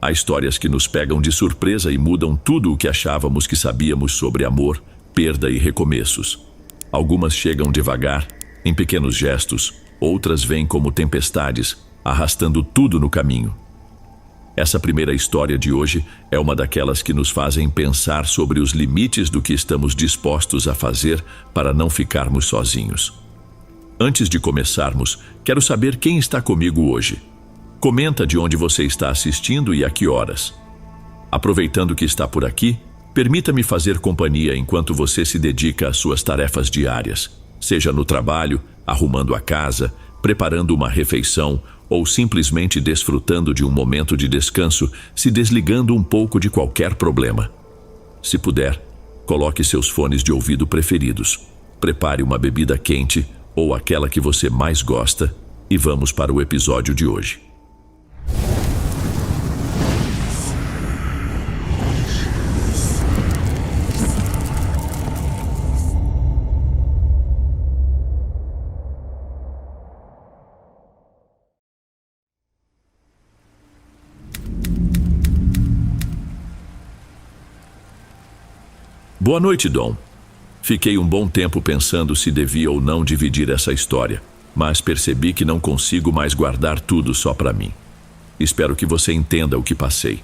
Há histórias que nos pegam de surpresa e mudam tudo o que achávamos que sabíamos sobre amor, perda e recomeços. Algumas chegam devagar, em pequenos gestos, outras vêm como tempestades, arrastando tudo no caminho. Essa primeira história de hoje é uma daquelas que nos fazem pensar sobre os limites do que estamos dispostos a fazer para não ficarmos sozinhos. Antes de começarmos, quero saber quem está comigo hoje. Comenta de onde você está assistindo e a que horas. Aproveitando que está por aqui, permita-me fazer companhia enquanto você se dedica às suas tarefas diárias, seja no trabalho, arrumando a casa, preparando uma refeição ou simplesmente desfrutando de um momento de descanso, se desligando um pouco de qualquer problema. Se puder, coloque seus fones de ouvido preferidos, prepare uma bebida quente ou aquela que você mais gosta e vamos para o episódio de hoje. Boa noite, Dom. Fiquei um bom tempo pensando se devia ou não dividir essa história, mas percebi que não consigo mais guardar tudo só para mim. Espero que você entenda o que passei.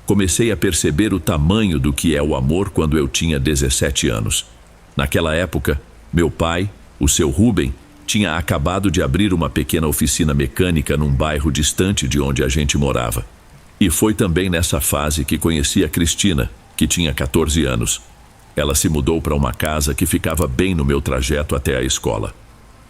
Comecei a perceber o tamanho do que é o amor quando eu tinha 17 anos. Naquela época, meu pai, o seu Rubem, tinha acabado de abrir uma pequena oficina mecânica num bairro distante de onde a gente morava. E foi também nessa fase que conheci a Cristina, que tinha 14 anos. Ela se mudou para uma casa que ficava bem no meu trajeto até a escola.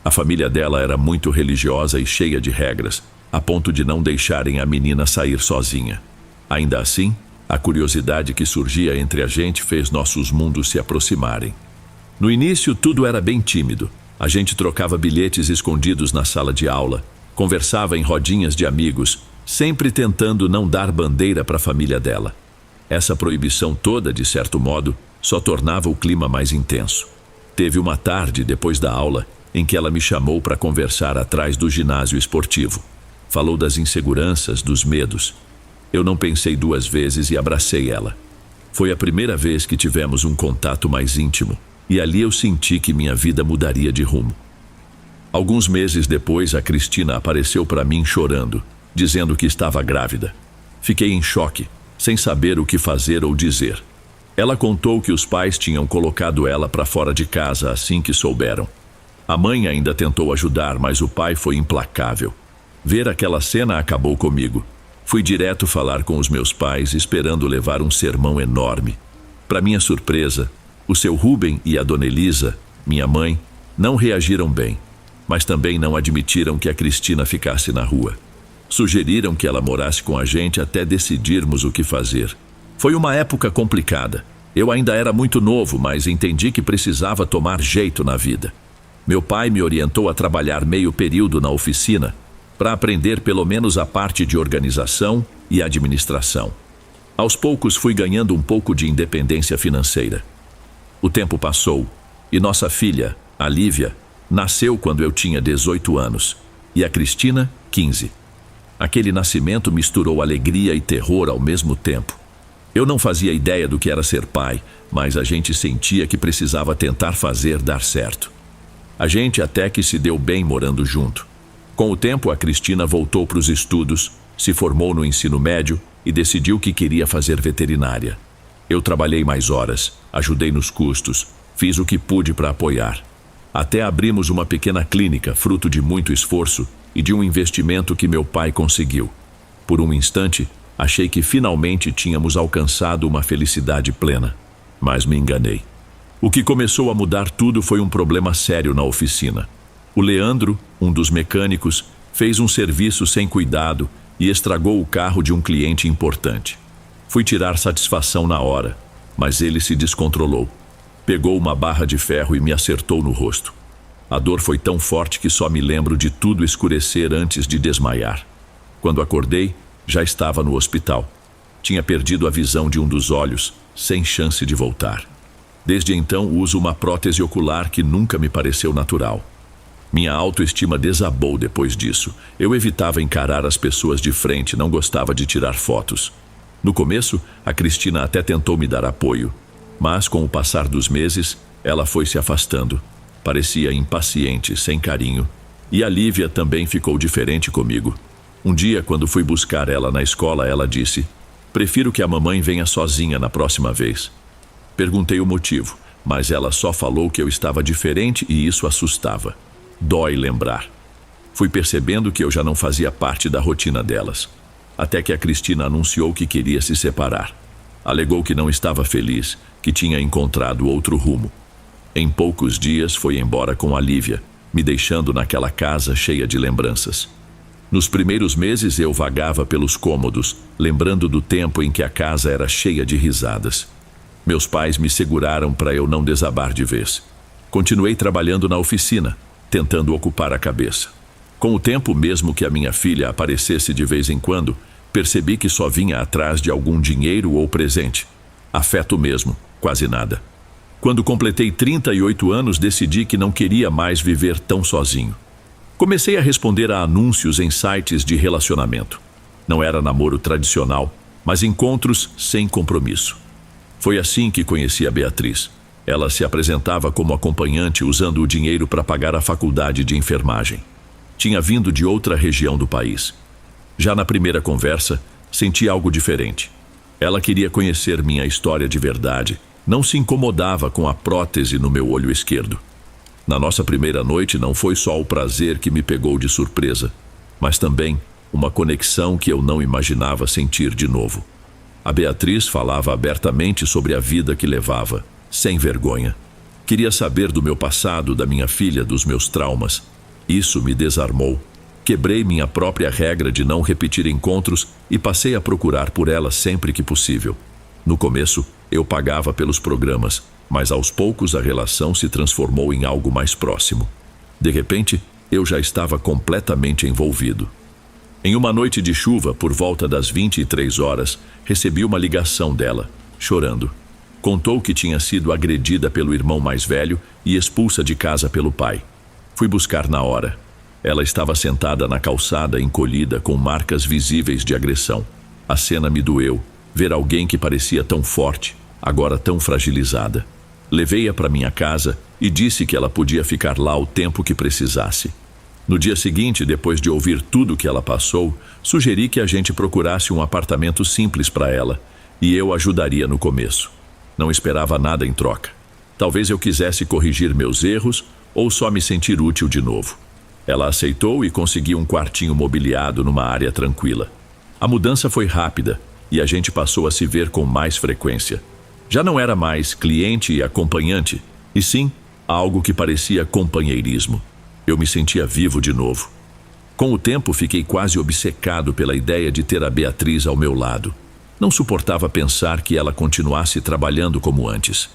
A família dela era muito religiosa e cheia de regras, a ponto de não deixarem a menina sair sozinha. Ainda assim, a curiosidade que surgia entre a gente fez nossos mundos se aproximarem. No início, tudo era bem tímido. A gente trocava bilhetes escondidos na sala de aula, conversava em rodinhas de amigos, sempre tentando não dar bandeira para a família dela. Essa proibição toda, de certo modo, só tornava o clima mais intenso. Teve uma tarde, depois da aula, em que ela me chamou para conversar atrás do ginásio esportivo. Falou das inseguranças, dos medos. Eu não pensei duas vezes e abracei ela. Foi a primeira vez que tivemos um contato mais íntimo, e ali eu senti que minha vida mudaria de rumo. Alguns meses depois, a Cristina apareceu para mim chorando, dizendo que estava grávida. Fiquei em choque, sem saber o que fazer ou dizer. Ela contou que os pais tinham colocado ela para fora de casa assim que souberam. A mãe ainda tentou ajudar, mas o pai foi implacável. Ver aquela cena acabou comigo. Fui direto falar com os meus pais, esperando levar um sermão enorme. Para minha surpresa, o seu Rubem e a dona Elisa, minha mãe, não reagiram bem, mas também não admitiram que a Cristina ficasse na rua. Sugeriram que ela morasse com a gente até decidirmos o que fazer. Foi uma época complicada. Eu ainda era muito novo, mas entendi que precisava tomar jeito na vida. Meu pai me orientou a trabalhar meio período na oficina, para aprender pelo menos a parte de organização e administração. Aos poucos fui ganhando um pouco de independência financeira. O tempo passou, e nossa filha, a Lívia, nasceu quando eu tinha 18 anos, e a Cristina, 15. Aquele nascimento misturou alegria e terror ao mesmo tempo. Eu não fazia ideia do que era ser pai, mas a gente sentia que precisava tentar fazer dar certo. A gente até que se deu bem morando junto. Com o tempo, a Cristina voltou para os estudos, se formou no ensino médio e decidiu que queria fazer veterinária. Eu trabalhei mais horas, ajudei nos custos, fiz o que pude para apoiar. Até abrimos uma pequena clínica, fruto de muito esforço e de um investimento que meu pai conseguiu. Por um instante, achei que finalmente tínhamos alcançado uma felicidade plena, mas me enganei. O que começou a mudar tudo foi um problema sério na oficina. O Leandro, um dos mecânicos, fez um serviço sem cuidado e estragou o carro de um cliente importante. Fui tirar satisfação na hora, mas ele se descontrolou. Pegou uma barra de ferro e me acertou no rosto. A dor foi tão forte que só me lembro de tudo escurecer antes de desmaiar. Quando acordei, já estava no hospital. Tinha perdido a visão de um dos olhos, sem chance de voltar. Desde então uso uma prótese ocular que nunca me pareceu natural. Minha autoestima desabou depois disso. Eu evitava encarar as pessoas de frente, não gostava de tirar fotos. No começo, a Cristina até tentou me dar apoio, mas com o passar dos meses, ela foi se afastando. Parecia impaciente, sem carinho. E a Lívia também ficou diferente comigo. Um dia, quando fui buscar ela na escola, ela disse: "Prefiro que a mamãe venha sozinha na próxima vez." Perguntei o motivo, mas ela só falou que eu estava diferente e isso assustava. Dói lembrar. Fui percebendo que eu já não fazia parte da rotina delas. Até que a Cristina anunciou que queria se separar. Alegou que não estava feliz, que tinha encontrado outro rumo. Em poucos dias foi embora com a Lívia, me deixando naquela casa cheia de lembranças. Nos primeiros meses eu vagava pelos cômodos, lembrando do tempo em que a casa era cheia de risadas. Meus pais me seguraram para eu não desabar de vez. Continuei trabalhando na oficina, tentando ocupar a cabeça. Com o tempo, mesmo que a minha filha aparecesse de vez em quando, percebi que só vinha atrás de algum dinheiro ou presente. Afeto mesmo, quase nada. Quando completei 38 anos, decidi que não queria mais viver tão sozinho. Comecei a responder a anúncios em sites de relacionamento. Não era namoro tradicional, mas encontros sem compromisso. Foi assim que conheci a Beatriz. Ela se apresentava como acompanhante usando o dinheiro para pagar a faculdade de enfermagem. Tinha vindo de outra região do país. Já na primeira conversa, senti algo diferente. Ela queria conhecer minha história de verdade. Não se incomodava com a prótese no meu olho esquerdo. Na nossa primeira noite não foi só o prazer que me pegou de surpresa, mas também uma conexão que eu não imaginava sentir de novo. A Beatriz falava abertamente sobre a vida que levava, sem vergonha. Queria saber do meu passado, da minha filha, dos meus traumas. Isso me desarmou. Quebrei minha própria regra de não repetir encontros e passei a procurar por ela sempre que possível. No começo, eu pagava pelos programas, mas aos poucos a relação se transformou em algo mais próximo. De repente, eu já estava completamente envolvido. Em uma noite de chuva, por volta das 23 horas, recebi uma ligação dela, chorando. Contou que tinha sido agredida pelo irmão mais velho e expulsa de casa pelo pai. Fui buscar na hora. Ela estava sentada na calçada, encolhida, com marcas visíveis de agressão. A cena me doeu. Ver alguém que parecia tão forte, agora tão fragilizada. Levei-a para minha casa e disse que ela podia ficar lá o tempo que precisasse. No dia seguinte, depois de ouvir tudo que ela passou, sugeri que a gente procurasse um apartamento simples para ela, e eu ajudaria no começo. Não esperava nada em troca. Talvez eu quisesse corrigir meus erros ou só me sentir útil de novo. Ela aceitou e consegui um quartinho mobiliado numa área tranquila. A mudança foi rápida e a gente passou a se ver com mais frequência. Já não era mais cliente e acompanhante, e sim algo que parecia companheirismo. Eu me sentia vivo de novo. Com o tempo, fiquei quase obcecado pela ideia de ter a Beatriz ao meu lado. Não suportava pensar que ela continuasse trabalhando como antes.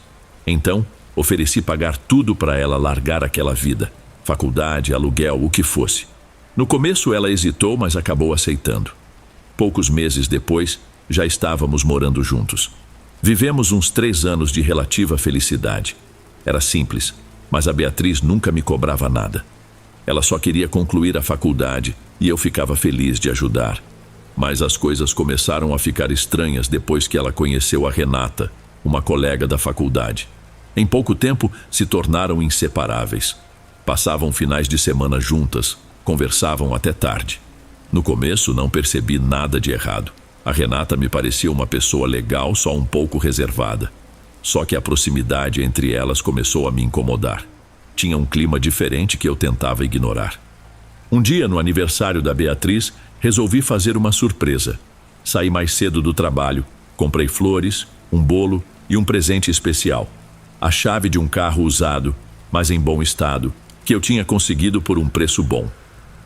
Então, ofereci pagar tudo para ela largar aquela vida. Faculdade, aluguel, o que fosse. No começo ela hesitou, mas acabou aceitando. Poucos meses depois, já estávamos morando juntos. Vivemos uns 3 anos de relativa felicidade. Era simples, mas a Beatriz nunca me cobrava nada. Ela só queria concluir a faculdade e eu ficava feliz de ajudar. Mas as coisas começaram a ficar estranhas depois que ela conheceu a Renata, uma colega da faculdade. Em pouco tempo, se tornaram inseparáveis. Passavam finais de semana juntas, conversavam até tarde. No começo, não percebi nada de errado. A Renata me parecia uma pessoa legal, só um pouco reservada. Só que a proximidade entre elas começou a me incomodar. Tinha um clima diferente que eu tentava ignorar. Um dia, no aniversário da Beatriz, resolvi fazer uma surpresa. Saí mais cedo do trabalho, comprei flores, um bolo e um presente especial. A chave de um carro usado, mas em bom estado, que eu tinha conseguido por um preço bom.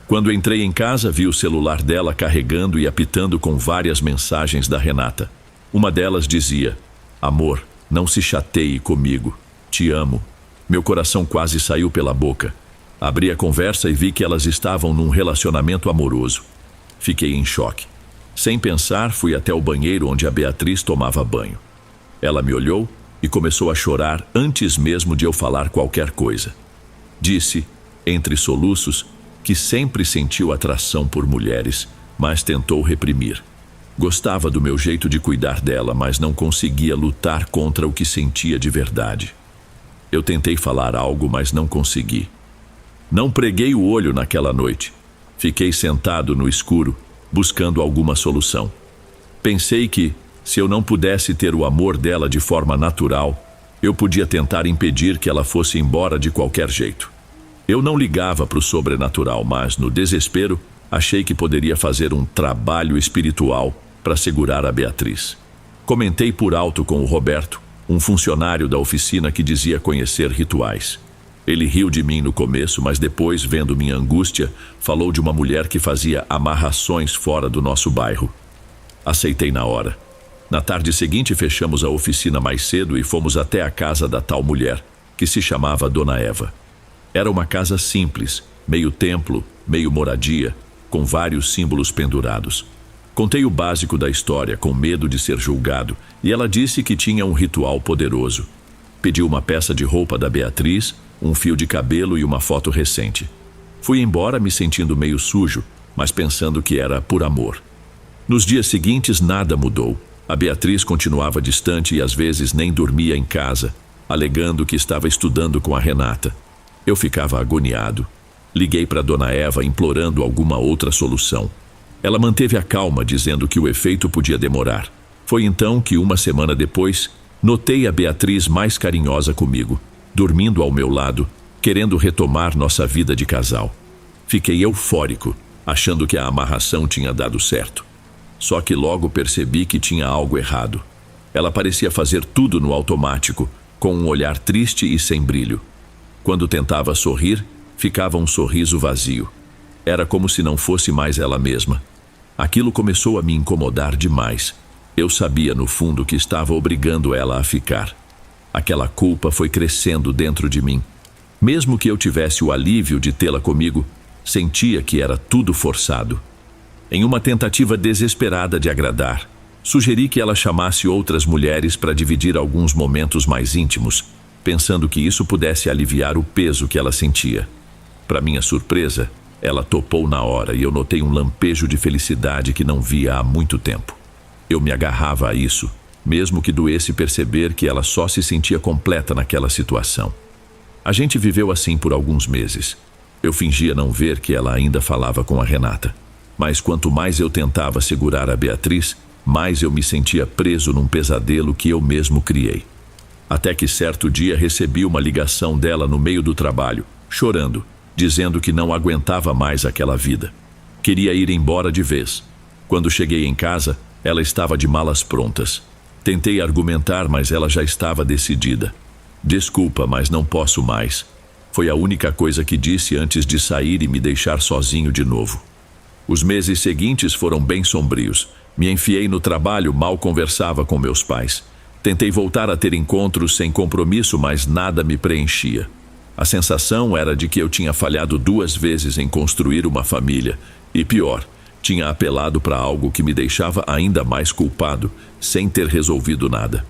Quando entrei em casa, vi o celular dela carregando e apitando com várias mensagens da Renata. Uma delas dizia: "Amor, não se chateie comigo. Te amo." Meu coração quase saiu pela boca. Abri a conversa e vi que elas estavam num relacionamento amoroso. Fiquei em choque. Sem pensar, fui até o banheiro onde a Beatriz tomava banho. Ela me olhou e começou a chorar antes mesmo de eu falar qualquer coisa. Disse, entre soluços, que sempre sentiu atração por mulheres, mas tentou reprimir. Gostava do meu jeito de cuidar dela, mas não conseguia lutar contra o que sentia de verdade. Eu tentei falar algo, mas não consegui. Não preguei o olho naquela noite. Fiquei sentado no escuro, buscando alguma solução. Pensei que, se eu não pudesse ter o amor dela de forma natural, eu podia tentar impedir que ela fosse embora de qualquer jeito. Eu não ligava para o sobrenatural, mas, no desespero, achei que poderia fazer um trabalho espiritual para segurar a Beatriz. Comentei por alto com o Roberto, um funcionário da oficina que dizia conhecer rituais. Ele riu de mim no começo, mas depois, vendo minha angústia, falou de uma mulher que fazia amarrações fora do nosso bairro. Aceitei na hora. Na tarde seguinte, fechamos a oficina mais cedo e fomos até a casa da tal mulher, que se chamava Dona Eva. Era uma casa simples, meio templo, meio moradia, com vários símbolos pendurados. Contei o básico da história, com medo de ser julgado, e ela disse que tinha um ritual poderoso. Pediu uma peça de roupa da Beatriz, um fio de cabelo e uma foto recente. Fui embora me sentindo meio sujo, mas pensando que era por amor. Nos dias seguintes nada mudou. A Beatriz continuava distante e às vezes nem dormia em casa, alegando que estava estudando com a Renata. Eu ficava agoniado. Liguei para Dona Eva implorando alguma outra solução. Ela manteve a calma, dizendo que o efeito podia demorar. Foi então que, uma semana depois, notei a Beatriz mais carinhosa comigo, dormindo ao meu lado, querendo retomar nossa vida de casal. Fiquei eufórico, achando que a amarração tinha dado certo. Só que logo percebi que tinha algo errado. Ela parecia fazer tudo no automático, com um olhar triste e sem brilho. Quando tentava sorrir, ficava um sorriso vazio. Era como se não fosse mais ela mesma. Aquilo começou a me incomodar demais. Eu sabia, no fundo, que estava obrigando ela a ficar. Aquela culpa foi crescendo dentro de mim. Mesmo que eu tivesse o alívio de tê-la comigo, sentia que era tudo forçado. Em uma tentativa desesperada de agradar, sugeri que ela chamasse outras mulheres para dividir alguns momentos mais íntimos, pensando que isso pudesse aliviar o peso que ela sentia. Para minha surpresa, ela topou na hora e eu notei um lampejo de felicidade que não via há muito tempo. Eu me agarrava a isso, mesmo que doesse perceber que ela só se sentia completa naquela situação. A gente viveu assim por alguns meses. Eu fingia não ver que ela ainda falava com a Renata. Mas quanto mais eu tentava segurar a Beatriz, mais eu me sentia preso num pesadelo que eu mesmo criei. Até que certo dia recebi uma ligação dela no meio do trabalho, chorando, dizendo que não aguentava mais aquela vida. Queria ir embora de vez. Quando cheguei em casa, ela estava de malas prontas. Tentei argumentar, mas ela já estava decidida. Desculpa, mas não posso mais. Foi a única coisa que disse antes de sair e me deixar sozinho de novo. Os meses seguintes foram bem sombrios. Me enfiei no trabalho, mal conversava com meus pais. Tentei voltar a ter encontros sem compromisso, mas nada me preenchia. A sensação era de que eu tinha falhado 2 vezes em construir uma família. E pior, tinha apelado para algo que me deixava ainda mais culpado, sem ter resolvido nada.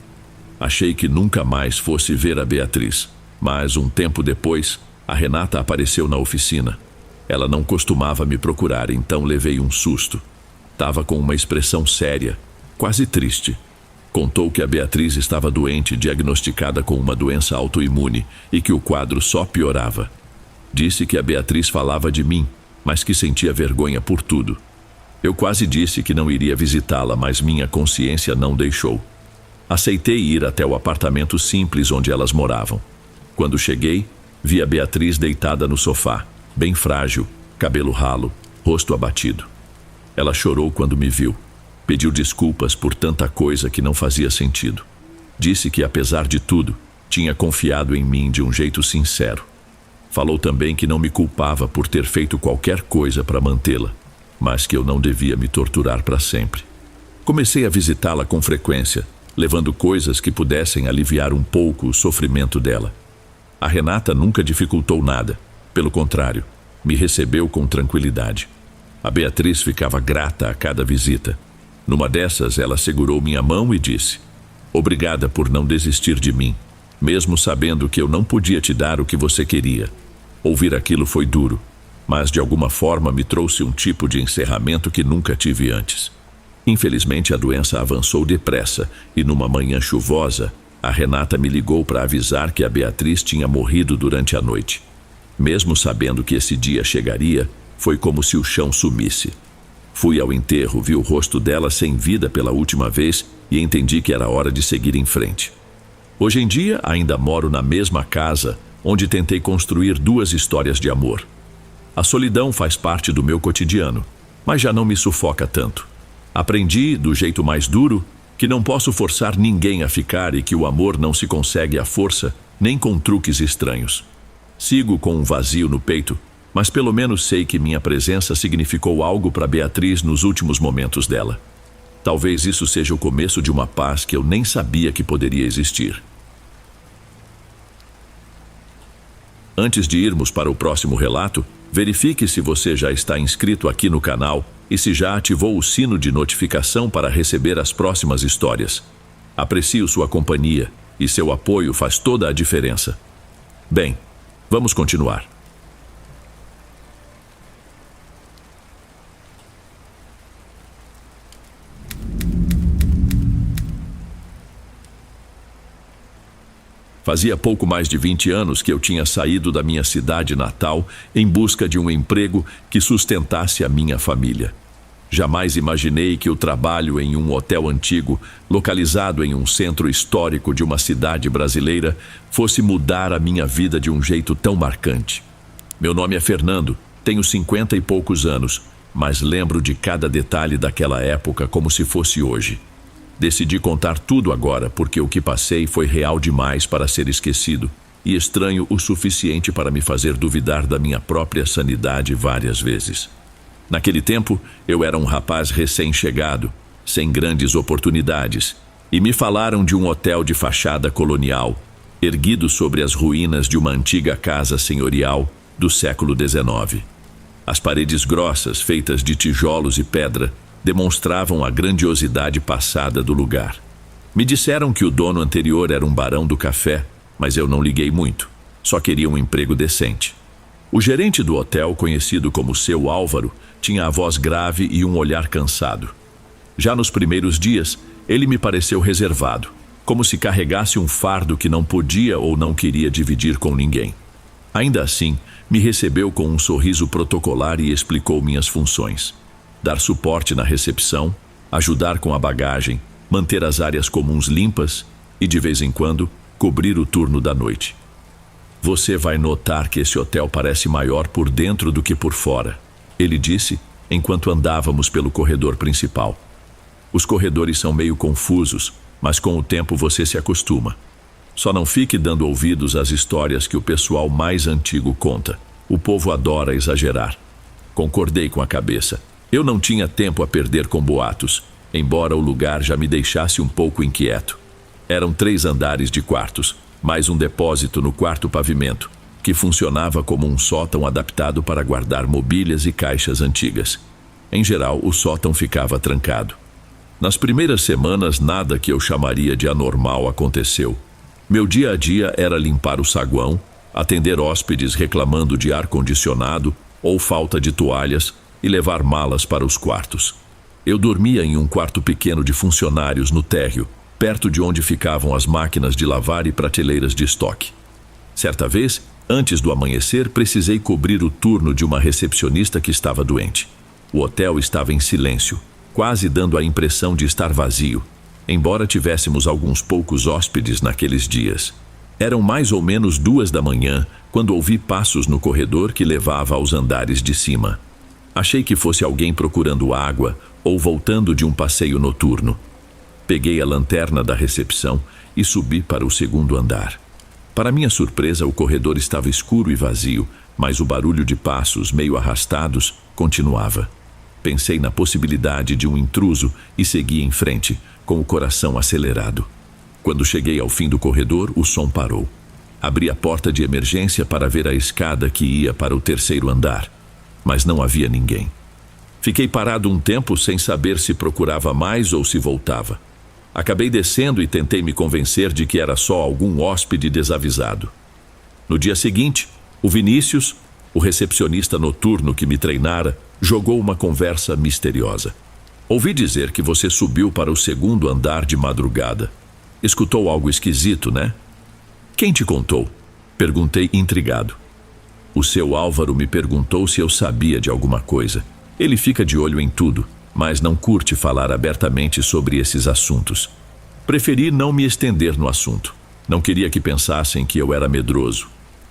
Achei que nunca mais fosse ver a Beatriz. Mas, um tempo depois, a Renata apareceu na oficina. Ela não costumava me procurar, então levei um susto. Estava com uma expressão séria, quase triste. Contou que a Beatriz estava doente, diagnosticada com uma doença autoimune e que o quadro só piorava. Disse que a Beatriz falava de mim, mas que sentia vergonha por tudo. Eu quase disse que não iria visitá-la, mas minha consciência não deixou. Aceitei ir até o apartamento simples onde elas moravam. Quando cheguei, vi a Beatriz deitada no sofá, bem frágil, cabelo ralo, rosto abatido. Ela chorou quando me viu. Pediu desculpas por tanta coisa que não fazia sentido. Disse que, apesar de tudo, tinha confiado em mim de um jeito sincero. Falou também que não me culpava por ter feito qualquer coisa para mantê-la, mas que eu não devia me torturar para sempre. Comecei a visitá-la com frequência, levando coisas que pudessem aliviar um pouco o sofrimento dela. A Renata nunca dificultou nada. Pelo contrário, me recebeu com tranquilidade. A Beatriz ficava grata a cada visita. Numa dessas, ela segurou minha mão e disse: "Obrigada por não desistir de mim, mesmo sabendo que eu não podia te dar o que você queria." Ouvir aquilo foi duro, mas de alguma forma me trouxe um tipo de encerramento que nunca tive antes. Infelizmente, a doença avançou depressa e, numa manhã chuvosa, a Renata me ligou para avisar que a Beatriz tinha morrido durante a noite. Mesmo sabendo que esse dia chegaria, foi como se o chão sumisse. Fui ao enterro, vi o rosto dela sem vida pela última vez e entendi que era hora de seguir em frente. Hoje em dia, ainda moro na mesma casa, onde tentei construir 2 histórias de amor. A solidão faz parte do meu cotidiano, mas já não me sufoca tanto. Aprendi, do jeito mais duro, que não posso forçar ninguém a ficar e que o amor não se consegue à força, nem com truques estranhos. Sigo com um vazio no peito, mas pelo menos sei que minha presença significou algo para Beatriz nos últimos momentos dela. Talvez isso seja o começo de uma paz que eu nem sabia que poderia existir. Antes de irmos para o próximo relato, verifique se você já está inscrito aqui no canal e se já ativou o sino de notificação para receber as próximas histórias. Aprecio sua companhia e seu apoio faz toda a diferença. Bem, vamos continuar. Fazia pouco mais de 20 anos que eu tinha saído da minha cidade natal em busca de um emprego que sustentasse a minha família. Jamais imaginei que o trabalho em um hotel antigo, localizado em um centro histórico de uma cidade brasileira, fosse mudar a minha vida de um jeito tão marcante. Meu nome é Fernando, tenho 50 e poucos anos, mas lembro de cada detalhe daquela época como se fosse hoje. Decidi contar tudo agora porque o que passei foi real demais para ser esquecido e estranho o suficiente para me fazer duvidar da minha própria sanidade várias vezes. Naquele tempo, eu era um rapaz recém-chegado, sem grandes oportunidades, e me falaram de um hotel de fachada colonial, erguido sobre as ruínas de uma antiga casa senhorial do século XIX. As paredes grossas, feitas de tijolos e pedra, demonstravam a grandiosidade passada do lugar. Me disseram que o dono anterior era um barão do café, mas eu não liguei muito. Só queria um emprego decente. O gerente do hotel, conhecido como Seu Álvaro, tinha a voz grave e um olhar cansado. Já nos primeiros dias, ele me pareceu reservado, como se carregasse um fardo que não podia ou não queria dividir com ninguém. Ainda assim, me recebeu com um sorriso protocolar e explicou minhas funções: dar suporte na recepção, ajudar com a bagagem, manter as áreas comuns limpas e, de vez em quando, cobrir o turno da noite. Você vai notar que esse hotel parece maior por dentro do que por fora, ele disse, enquanto andávamos pelo corredor principal. Os corredores são meio confusos, mas com o tempo você se acostuma. Só não fique dando ouvidos às histórias que o pessoal mais antigo conta. O povo adora exagerar. Concordei com a cabeça. Eu não tinha tempo a perder com boatos, embora o lugar já me deixasse um pouco inquieto. Eram 3 andares de quartos, mais um depósito no quarto pavimento, que funcionava como um sótão adaptado para guardar mobílias e caixas antigas. Em geral, o sótão ficava trancado. Nas primeiras semanas, nada que eu chamaria de anormal aconteceu. Meu dia a dia era limpar o saguão, atender hóspedes reclamando de ar-condicionado ou falta de toalhas e levar malas para os quartos. Eu dormia em um quarto pequeno de funcionários no térreo, perto de onde ficavam as máquinas de lavar e prateleiras de estoque. Certa vez, antes do amanhecer, precisei cobrir o turno de uma recepcionista que estava doente. O hotel estava em silêncio, quase dando a impressão de estar vazio, embora tivéssemos alguns poucos hóspedes naqueles dias. Eram mais ou menos 2 da manhã, quando ouvi passos no corredor que levava aos andares de cima. Achei que fosse alguém procurando água ou voltando de um passeio noturno. Peguei a lanterna da recepção e subi para o 2º andar. Para minha surpresa, o corredor estava escuro e vazio, mas o barulho de passos, meio arrastados, continuava. Pensei na possibilidade de um intruso e segui em frente, com o coração acelerado. Quando cheguei ao fim do corredor, o som parou. Abri a porta de emergência para ver a escada que ia para o 3º andar, mas não havia ninguém. Fiquei parado um tempo sem saber se procurava mais ou se voltava. Acabei descendo e tentei me convencer de que era só algum hóspede desavisado. No dia seguinte, o Vinícius, o recepcionista noturno que me treinara, jogou uma conversa misteriosa. Ouvi dizer que você subiu para o segundo andar de madrugada. Escutou algo esquisito, né? Quem te contou? Perguntei intrigado. O seu Álvaro me perguntou se eu sabia de alguma coisa. Ele fica de olho em tudo, mas não curte falar abertamente sobre esses assuntos. Preferi não me estender no assunto. Não queria que pensassem que eu era medroso.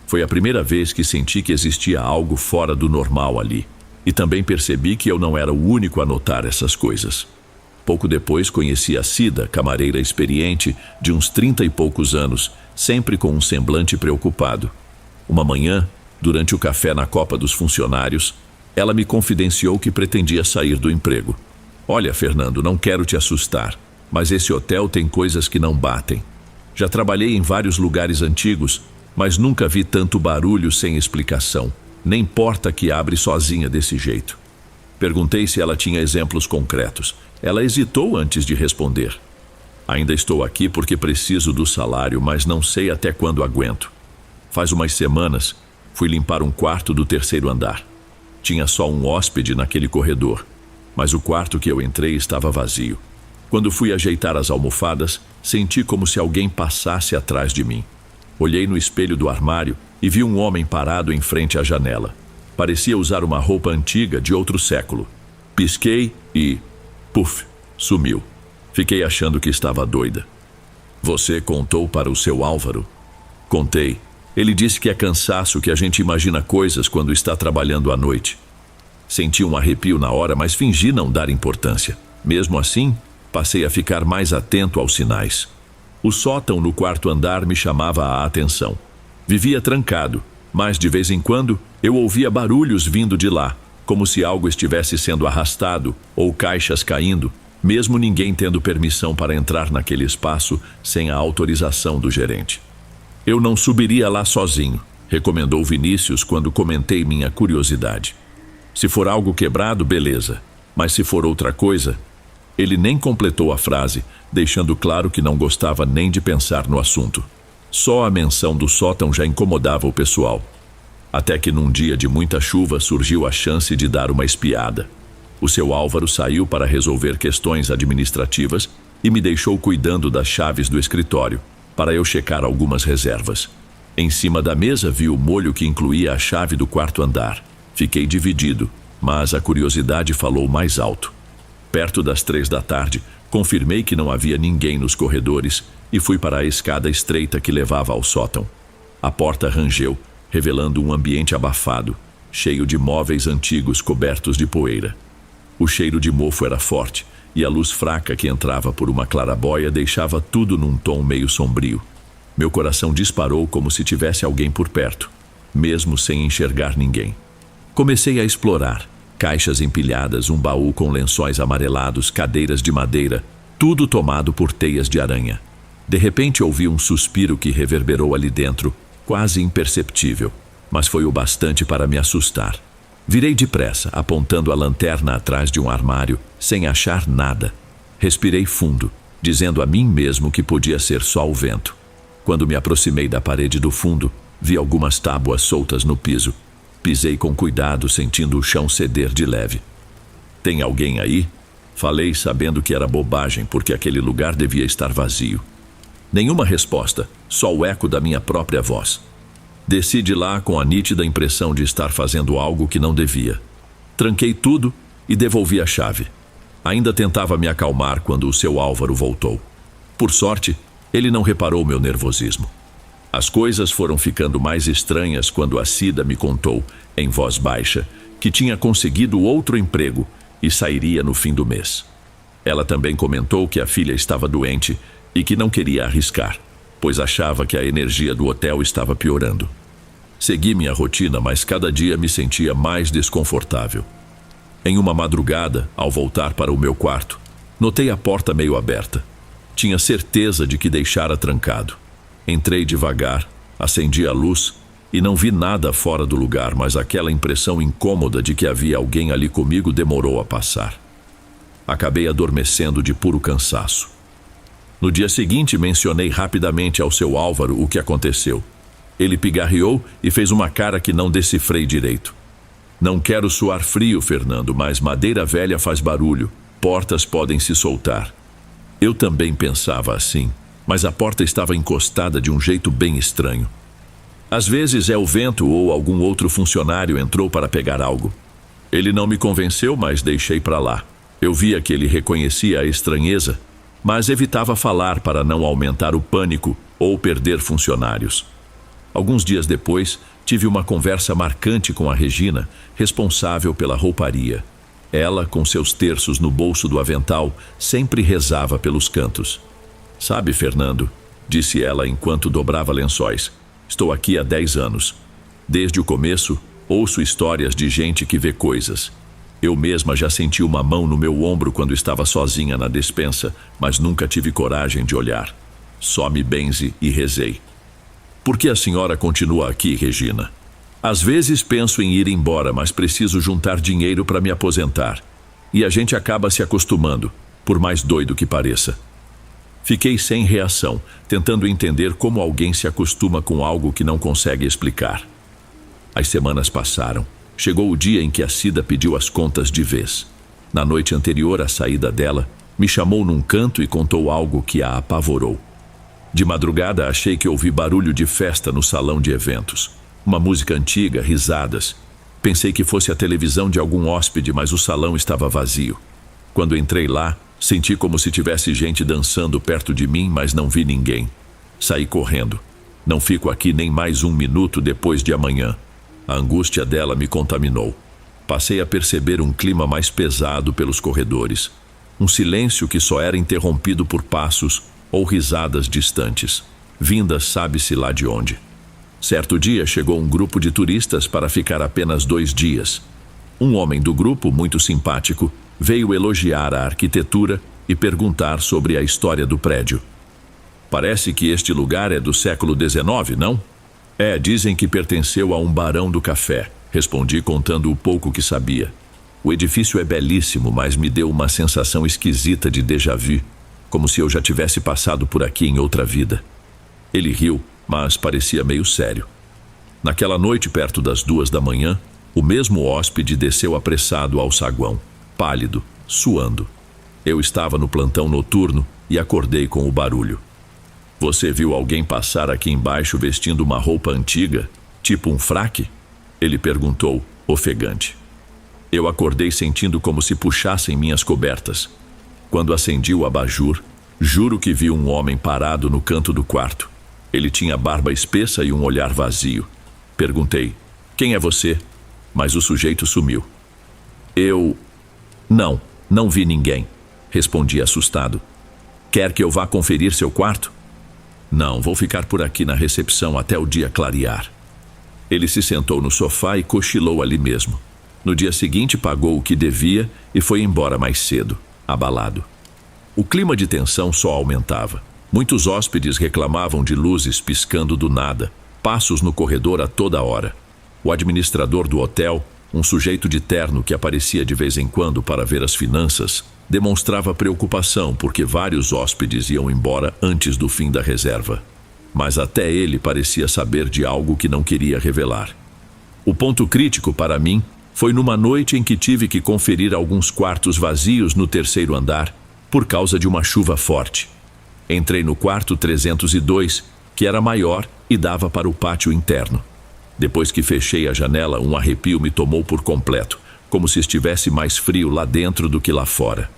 Foi a primeira vez que senti que existia algo fora do normal ali. E também percebi que eu não era o único a notar essas coisas. Pouco depois conheci a Cida, camareira experiente, de uns 30 e poucos anos, sempre com um semblante preocupado. Uma manhã, durante o café na copa dos funcionários, ela me confidenciou que pretendia sair do emprego. Olha, Fernando, não quero te assustar, mas esse hotel tem coisas que não batem. Já trabalhei em vários lugares antigos, mas nunca vi tanto barulho sem explicação, nem porta que abre sozinha desse jeito. Perguntei se ela tinha exemplos concretos. Ela hesitou antes de responder. Ainda estou aqui porque preciso do salário, mas não sei até quando aguento. Faz umas semanas, fui limpar um quarto do terceiro andar. Tinha só um hóspede naquele corredor, mas o quarto que eu entrei estava vazio. Quando fui ajeitar as almofadas, senti como se alguém passasse atrás de mim. Olhei no espelho do armário e vi um homem parado em frente à janela. Parecia usar uma roupa antiga de outro século. Pisquei e, puf, sumiu. Fiquei achando que estava doida. Você contou para o seu Álvaro? Contei. Ele disse que é cansaço, que a gente imagina coisas quando está trabalhando à noite. Senti um arrepio na hora, mas fingi não dar importância. Mesmo assim, passei a ficar mais atento aos sinais. O sótão no quarto andar me chamava a atenção. Vivia trancado, mas de vez em quando eu ouvia barulhos vindo de lá, como se algo estivesse sendo arrastado ou caixas caindo, mesmo ninguém tendo permissão para entrar naquele espaço sem a autorização do gerente. Eu não subiria lá sozinho, recomendou Vinícius quando comentei minha curiosidade. Se for algo quebrado, beleza, mas se for outra coisa... Ele nem completou a frase, deixando claro que não gostava nem de pensar no assunto. Só a menção do sótão já incomodava o pessoal. Até que num dia de muita chuva surgiu a chance de dar uma espiada. O seu Álvaro saiu para resolver questões administrativas e me deixou cuidando das chaves do escritório, para eu checar algumas reservas. Em cima da mesa vi o molho que incluía a chave do quarto andar. Fiquei dividido, mas a curiosidade falou mais alto. Perto das 3 da tarde, confirmei que não havia ninguém nos corredores e fui para a escada estreita que levava ao sótão. A porta rangeu, revelando um ambiente abafado, cheio de móveis antigos cobertos de poeira. O cheiro de mofo era forte e a luz fraca que entrava por uma clarabóia deixava tudo num tom meio sombrio. Meu coração disparou como se tivesse alguém por perto, mesmo sem enxergar ninguém. Comecei a explorar. Caixas empilhadas, um baú com lençóis amarelados, cadeiras de madeira, tudo tomado por teias de aranha. De repente ouvi um suspiro que reverberou ali dentro, quase imperceptível, mas foi o bastante para me assustar. Virei depressa, apontando a lanterna atrás de um armário, sem achar nada. Respirei fundo, dizendo a mim mesmo que podia ser só o vento. Quando me aproximei da parede do fundo, vi algumas tábuas soltas no piso. Pisei com cuidado, sentindo o chão ceder de leve. Tem alguém aí? Falei, sabendo que era bobagem, porque aquele lugar devia estar vazio. Nenhuma resposta, só o eco da minha própria voz. Desci de lá com a nítida impressão de estar fazendo algo que não devia. Tranquei tudo e devolvi a chave. Ainda tentava me acalmar quando o seu Álvaro voltou. Por sorte, ele não reparou meu nervosismo. As coisas foram ficando mais estranhas quando a Cida me contou, em voz baixa, que tinha conseguido outro emprego e sairia no fim do mês. Ela também comentou que a filha estava doente e que não queria arriscar, pois achava que a energia do hotel estava piorando. Segui minha rotina, mas cada dia me sentia mais desconfortável. Em uma madrugada, ao voltar para o meu quarto, notei a porta meio aberta. Tinha certeza de que deixara trancado. Entrei devagar, acendi a luz e não vi nada fora do lugar, mas aquela impressão incômoda de que havia alguém ali comigo demorou a passar. Acabei adormecendo de puro cansaço. No dia seguinte, mencionei rapidamente ao seu Álvaro o que aconteceu. Ele pigarreou e fez uma cara que não decifrei direito. Não quero suar frio, Fernando, mas madeira velha faz barulho. portas podem se soltar. Eu também pensava assim, mas a porta estava encostada de um jeito bem estranho. Às vezes é o vento ou algum outro funcionário entrou para pegar algo. Ele não me convenceu, mas deixei para lá. Eu via que ele reconhecia a estranheza, mas evitava falar para não aumentar o pânico ou perder funcionários. Alguns dias depois, tive uma conversa marcante com a Regina, responsável pela rouparia. Ela, com seus terços no bolso do avental, sempre rezava pelos cantos. Sabe, Fernando, disse ela enquanto dobrava lençóis, estou aqui há 10 anos. Desde o começo, ouço histórias de gente que vê coisas. Eu mesma já senti uma mão no meu ombro quando estava sozinha na despensa, mas nunca tive coragem de olhar. Só me benze e rezei. Por que a senhora continua aqui, Regina? Às vezes penso em ir embora, mas preciso juntar dinheiro para me aposentar. E a gente acaba se acostumando, por mais doido que pareça. Fiquei sem reação, tentando entender como alguém se acostuma com algo que não consegue explicar. As semanas passaram. Chegou o dia em que a Cida pediu as contas de vez. Na noite anterior à saída dela, me chamou num canto e contou algo que a apavorou. De madrugada, achei que ouvi barulho de festa no salão de eventos. Uma música antiga, risadas. Pensei que fosse a televisão de algum hóspede, mas o salão estava vazio. Quando entrei lá, senti como se tivesse gente dançando perto de mim, mas não vi ninguém. Saí correndo. Não fico aqui nem mais um minuto depois de amanhã. A angústia dela me contaminou. Passei a perceber um clima mais pesado pelos corredores. Um silêncio que só era interrompido por passos ou risadas distantes, vindas sabe-se lá de onde. Certo dia chegou um grupo de turistas para ficar apenas 2 dias. Um homem do grupo, muito simpático, veio elogiar a arquitetura e perguntar sobre a história do prédio. Parece que este lugar é do século XIX, não? Dizem que pertenceu a um barão do café, respondi contando o pouco que sabia. O edifício é belíssimo, mas me deu uma sensação esquisita de déjà vu, como se eu já tivesse passado por aqui em outra vida. Ele riu, mas parecia meio sério. Naquela noite, perto das 2 da manhã, o mesmo hóspede desceu apressado ao saguão, pálido, suando. Eu estava no plantão noturno e acordei com o barulho. Você viu alguém passar aqui embaixo vestindo uma roupa antiga, tipo um fraque? Ele perguntou, ofegante. Eu acordei sentindo como se puxassem minhas cobertas. Quando acendi o abajur, juro que vi um homem parado no canto do quarto. Ele tinha barba espessa e um olhar vazio. Perguntei, quem é você? Mas o sujeito sumiu. Não vi ninguém, respondi assustado. Quer que eu vá conferir seu quarto? Não, vou ficar por aqui na recepção até o dia clarear. Ele se sentou no sofá e cochilou ali mesmo. No dia seguinte pagou o que devia e foi embora mais cedo, abalado. O clima de tensão só aumentava. Muitos hóspedes reclamavam de luzes piscando do nada, passos no corredor a toda hora. O administrador do hotel, um sujeito de terno que aparecia de vez em quando para ver as finanças, demonstrava preocupação porque vários hóspedes iam embora antes do fim da reserva. Mas até ele parecia saber de algo que não queria revelar. O ponto crítico para mim foi numa noite em que tive que conferir alguns quartos vazios no 3º andar por causa de uma chuva forte. Entrei no quarto 302, que era maior e dava para o pátio interno. Depois que fechei a janela, um arrepio me tomou por completo, como se estivesse mais frio lá dentro do que lá fora.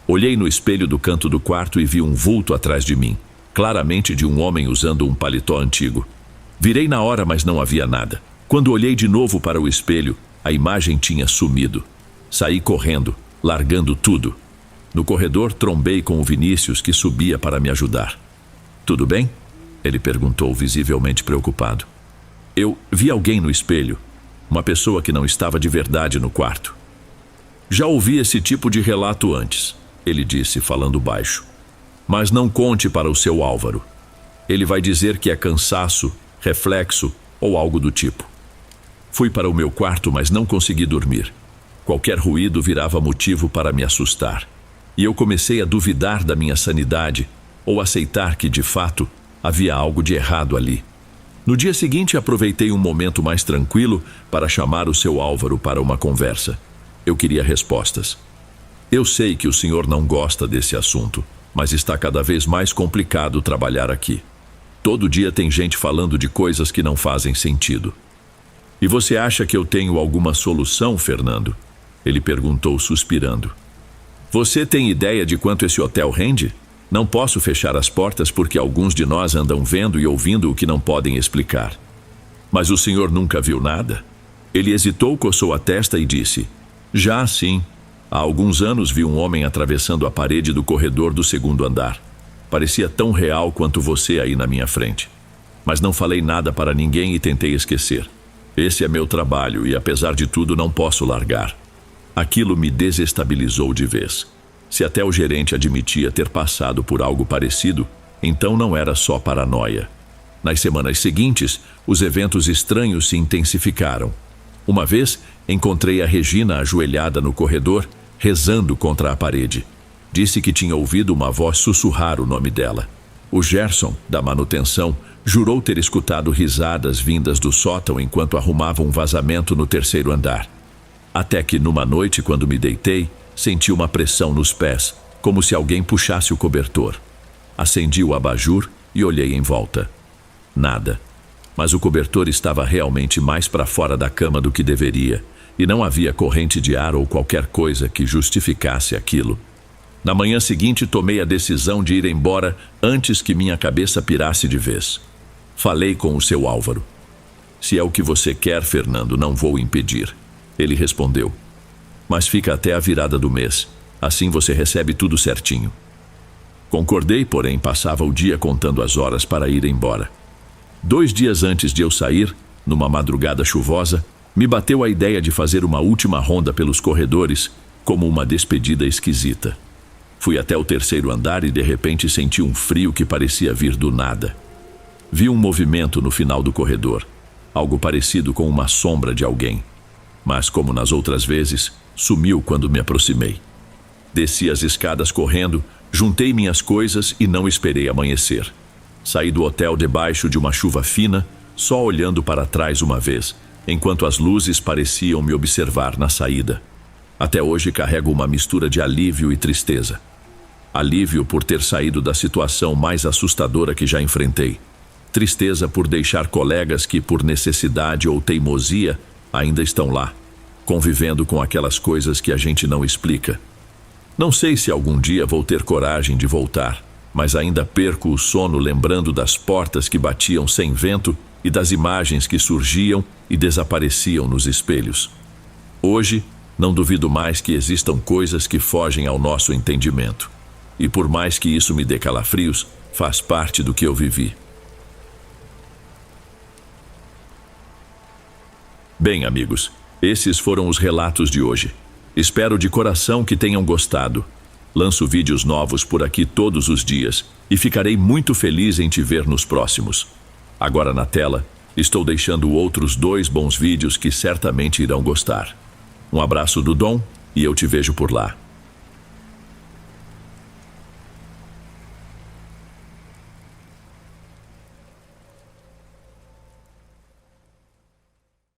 Olhei no espelho do canto do quarto e vi um vulto atrás de mim, claramente de um homem usando um paletó antigo. Virei na hora, mas não havia nada. Quando olhei de novo para o espelho, a imagem tinha sumido. Saí correndo, largando tudo. No corredor, trombei com o Vinícius, que subia para me ajudar. Tudo bem? Ele perguntou, visivelmente preocupado. Eu vi alguém no espelho, uma pessoa que não estava de verdade no quarto. Já ouvi esse tipo de relato antes, ele disse, falando baixo. Mas não conte para o seu Álvaro. Ele vai dizer que é cansaço, reflexo ou algo do tipo. Fui para o meu quarto, mas não consegui dormir. Qualquer ruído virava motivo para me assustar. E eu comecei a duvidar da minha sanidade ou aceitar que, de fato, havia algo de errado ali. No dia seguinte, aproveitei um momento mais tranquilo para chamar o seu Álvaro para uma conversa. Eu queria respostas. Eu sei que o senhor não gosta desse assunto, mas está cada vez mais complicado trabalhar aqui. Todo dia tem gente falando de coisas que não fazem sentido. E você acha que eu tenho alguma solução, Fernando? Ele perguntou, suspirando. Você tem ideia de quanto esse hotel rende? Não posso fechar as portas porque alguns de nós andam vendo e ouvindo o que não podem explicar. Mas o senhor nunca viu nada? Ele hesitou, coçou a testa e disse: já sim. Há alguns anos vi um homem atravessando a parede do corredor do segundo andar. Parecia tão real quanto você aí na minha frente. Mas não falei nada para ninguém e tentei esquecer. Esse é meu trabalho e, apesar de tudo, não posso largar. Aquilo me desestabilizou de vez. Se até o gerente admitia ter passado por algo parecido, então não era só paranoia. Nas semanas seguintes, os eventos estranhos se intensificaram. Uma vez, encontrei a Regina ajoelhada no corredor, rezando contra a parede. Disse que tinha ouvido uma voz sussurrar o nome dela. O Gerson, da manutenção, jurou ter escutado risadas vindas do sótão enquanto arrumava um vazamento no terceiro andar. Até que, numa noite, quando me deitei, senti uma pressão nos pés, como se alguém puxasse o cobertor. Acendi o abajur e olhei em volta. Nada. Mas o cobertor estava realmente mais para fora da cama do que deveria, e não havia corrente de ar ou qualquer coisa que justificasse aquilo. Na manhã seguinte, tomei a decisão de ir embora antes que minha cabeça pirasse de vez. Falei com o seu Álvaro. Se é o que você quer, Fernando, não vou impedir. Ele respondeu. Mas fica até a virada do mês. Assim você recebe tudo certinho. Concordei, porém passava o dia contando as horas para ir embora. 2 dias antes de eu sair, numa madrugada chuvosa, me bateu a ideia de fazer uma última ronda pelos corredores, como uma despedida esquisita. Fui até o terceiro andar e de repente senti um frio que parecia vir do nada. Vi um movimento no final do corredor, algo parecido com uma sombra de alguém. Mas, como nas outras vezes, sumiu quando me aproximei. Desci as escadas correndo, juntei minhas coisas e não esperei amanhecer. Saí do hotel debaixo de uma chuva fina, só olhando para trás uma vez, enquanto as luzes pareciam me observar na saída. Até hoje carrego uma mistura de alívio e tristeza. Alívio por ter saído da situação mais assustadora que já enfrentei. Tristeza por deixar colegas que, por necessidade ou teimosia, ainda estão lá, convivendo com aquelas coisas que a gente não explica. Não sei se algum dia vou ter coragem de voltar, mas ainda perco o sono lembrando das portas que batiam sem vento e das imagens que surgiam e desapareciam nos espelhos. Hoje, não duvido mais que existam coisas que fogem ao nosso entendimento. E por mais que isso me dê calafrios, faz parte do que eu vivi. Bem, amigos, esses foram os relatos de hoje. Espero de coração que tenham gostado. Lanço vídeos novos por aqui todos os dias e ficarei muito feliz em te ver nos próximos. Agora na tela, estou deixando outros 2 bons vídeos que certamente irão gostar. Um abraço do Dom e eu te vejo por lá.